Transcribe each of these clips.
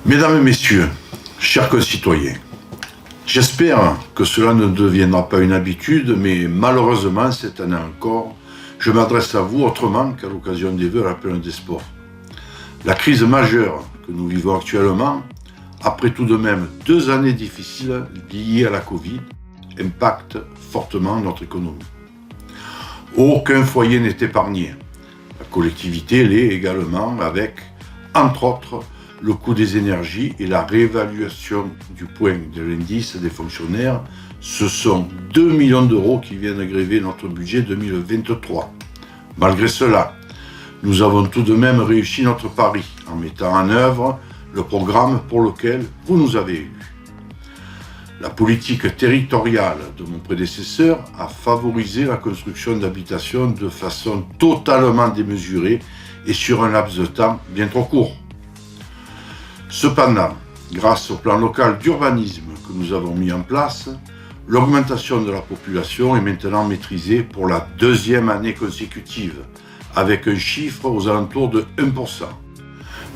Mesdames et messieurs, chers concitoyens, j'espère que cela ne deviendra pas une habitude, mais malheureusement, cette année encore, je m'adresse à vous autrement qu'à l'occasion des vœux à la Planète des Sports. La crise majeure que nous vivons actuellement, après tout de même 2 années difficiles liées à la Covid, impacte fortement notre économie. Aucun foyer n'est épargné. La collectivité l'est également avec, entre autres, le coût des énergies et la réévaluation du point de l'indice des fonctionnaires. Ce sont 2 millions d'euros qui viennent gréver notre budget 2023. Malgré cela, nous avons tout de même réussi notre pari en mettant en œuvre le programme pour lequel vous nous avez élus. La politique territoriale de mon prédécesseur a favorisé la construction d'habitations de façon totalement démesurée et sur un laps de temps bien trop court. Cependant, grâce au plan local d'urbanisme que nous avons mis en place, l'augmentation de la population est maintenant maîtrisée pour la 2e année consécutive, avec un chiffre aux alentours de 1%.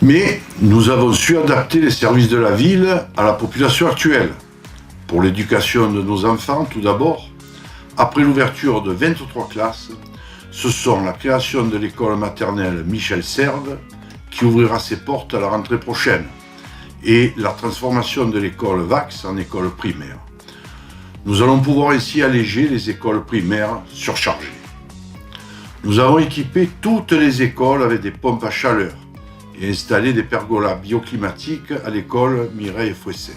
Mais nous avons su adapter les services de la ville à la population actuelle. Pour l'éducation de nos enfants, tout d'abord, après l'ouverture de 23 classes, ce sont la création de l'école maternelle Michel Serves, qui ouvrira ses portes à la rentrée prochaine, et la transformation de l'école Vax en école primaire. Nous allons pouvoir ainsi alléger les écoles primaires surchargées. Nous avons équipé toutes les écoles avec des pompes à chaleur et installé des pergolas bioclimatiques à l'école Mireille Fouesser.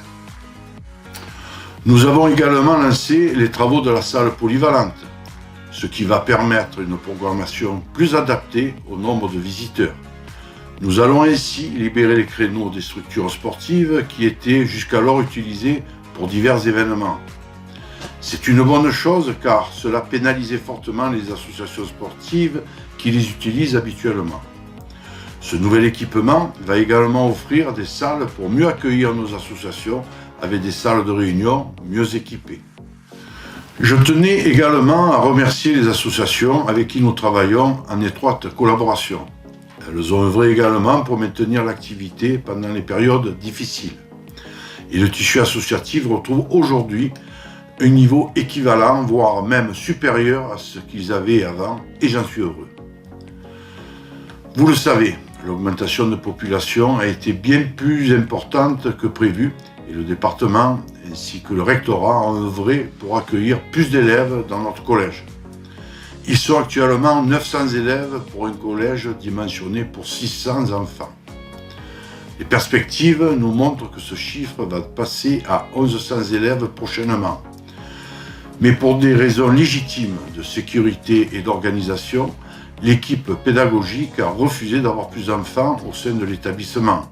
Nous avons également lancé les travaux de la salle polyvalente, ce qui va permettre une programmation plus adaptée au nombre de visiteurs. Nous allons ainsi libérer les créneaux des structures sportives qui étaient jusqu'alors utilisés pour divers événements. C'est une bonne chose car cela pénalisait fortement les associations sportives qui les utilisent habituellement. Ce nouvel équipement va également offrir des salles pour mieux accueillir nos associations avec des salles de réunion mieux équipées. Je tenais également à remercier les associations avec qui nous travaillons en étroite collaboration. Elles ont œuvré également pour maintenir l'activité pendant les périodes difficiles. Et le tissu associatif retrouve aujourd'hui un niveau équivalent, voire même supérieur à ce qu'ils avaient avant, et j'en suis heureux. Vous le savez, l'augmentation de population a été bien plus importante que prévu, et le département ainsi que le rectorat ont œuvré pour accueillir plus d'élèves dans notre collège. Ils sont actuellement 900 élèves pour un collège dimensionné pour 600 enfants. Les perspectives nous montrent que ce chiffre va passer à 1100 élèves prochainement. Mais pour des raisons légitimes de sécurité et d'organisation, l'équipe pédagogique a refusé d'avoir plus d'enfants au sein de l'établissement,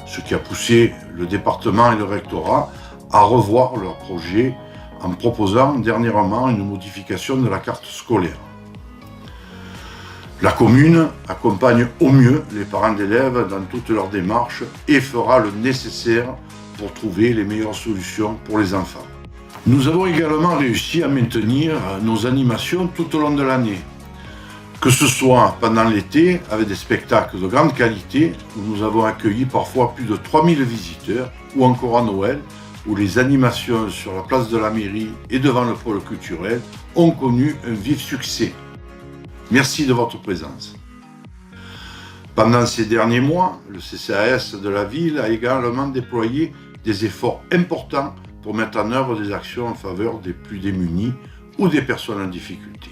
ce qui a poussé le département et le rectorat à revoir leur projet en proposant dernièrement une modification de la carte scolaire. La commune accompagne au mieux les parents d'élèves dans toutes leurs démarches et fera le nécessaire pour trouver les meilleures solutions pour les enfants. Nous avons également réussi à maintenir nos animations tout au long de l'année, que ce soit pendant l'été avec des spectacles de grande qualité où nous avons accueilli parfois plus de 3000 visiteurs, ou encore à Noël où les animations sur la place de la mairie et devant le pôle culturel ont connu un vif succès. Merci de votre présence. Pendant ces derniers mois, le CCAS de la ville a également déployé des efforts importants pour mettre en œuvre des actions en faveur des plus démunis ou des personnes en difficulté.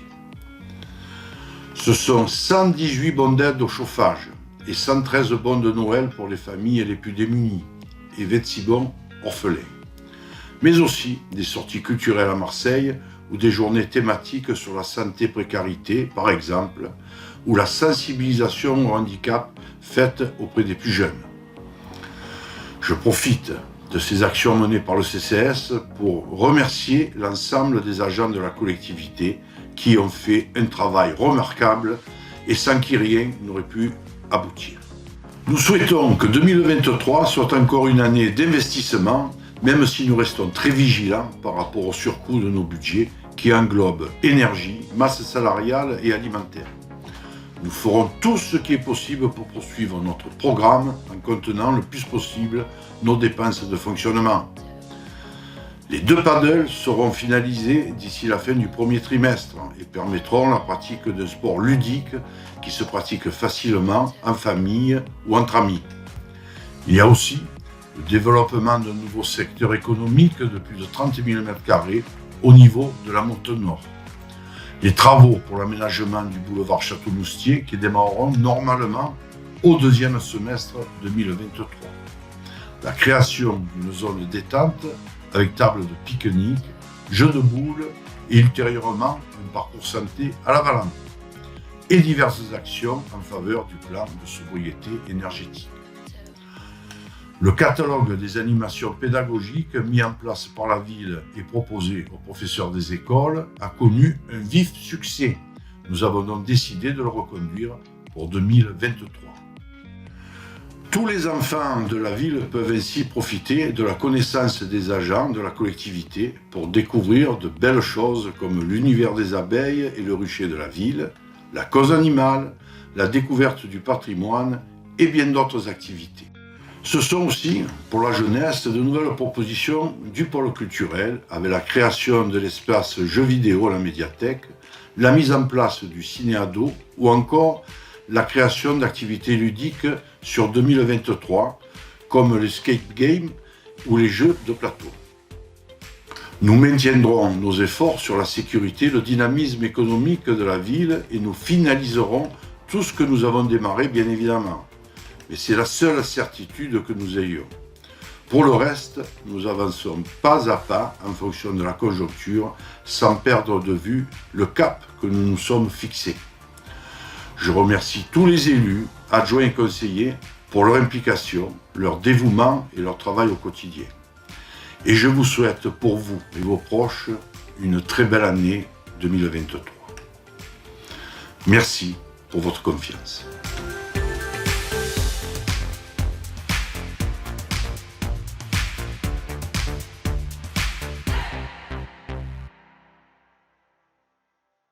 Ce sont 118 bons d'aide au chauffage et 113 bons de Noël pour les familles les plus démunies et 26 bons orphelins. Mais aussi des sorties culturelles à Marseille ou des journées thématiques sur la santé-précarité, par exemple, ou la sensibilisation au handicap faite auprès des plus jeunes. Je profite de ces actions menées par le CCS pour remercier l'ensemble des agents de la collectivité qui ont fait un travail remarquable et sans qui rien n'aurait pu aboutir. Nous souhaitons que 2023 soit encore une année d'investissement, même si nous restons très vigilants par rapport au surcoût de nos budgets qui englobent énergie, masse salariale et alimentaire. Nous ferons tout ce qui est possible pour poursuivre notre programme en contenant le plus possible nos dépenses de fonctionnement. Les 2 paddles seront finalisés d'ici la fin du premier trimestre et permettront la pratique d'un sport ludique qui se pratique facilement en famille ou entre amis. Il y a aussi le développement d'un nouveau secteur économique de plus de 30 000 m² au niveau de la Motte Nord. Les travaux pour l'aménagement du boulevard Château-Moustier qui démarreront normalement au 2e semestre 2023. La création d'une zone détente avec table de pique-nique, jeux de boules et ultérieurement un parcours santé à la Valente. Et diverses actions en faveur du plan de sobriété énergétique. Le catalogue des animations pédagogiques mis en place par la ville et proposé aux professeurs des écoles a connu un vif succès. Nous avons donc décidé de le reconduire pour 2023. Tous les enfants de la ville peuvent ainsi profiter de la connaissance des agents de la collectivité pour découvrir de belles choses comme l'univers des abeilles et le rucher de la ville, la cause animale, la découverte du patrimoine et bien d'autres activités. Ce sont aussi, pour la jeunesse, de nouvelles propositions du pôle culturel avec la création de l'espace jeux vidéo à la médiathèque, la mise en place du ciné-ado ou encore la création d'activités ludiques sur 2023 comme les skate games ou les jeux de plateau. Nous maintiendrons nos efforts sur la sécurité, le dynamisme économique de la ville et nous finaliserons tout ce que nous avons démarré bien évidemment. Mais c'est la seule certitude que nous ayons. Pour le reste, nous avançons pas à pas en fonction de la conjoncture sans perdre de vue le cap que nous nous sommes fixés. Je remercie tous les élus, adjoints et conseillers pour leur implication, leur dévouement et leur travail au quotidien. Et je vous souhaite pour vous et vos proches une très belle année 2023. Merci pour votre confiance.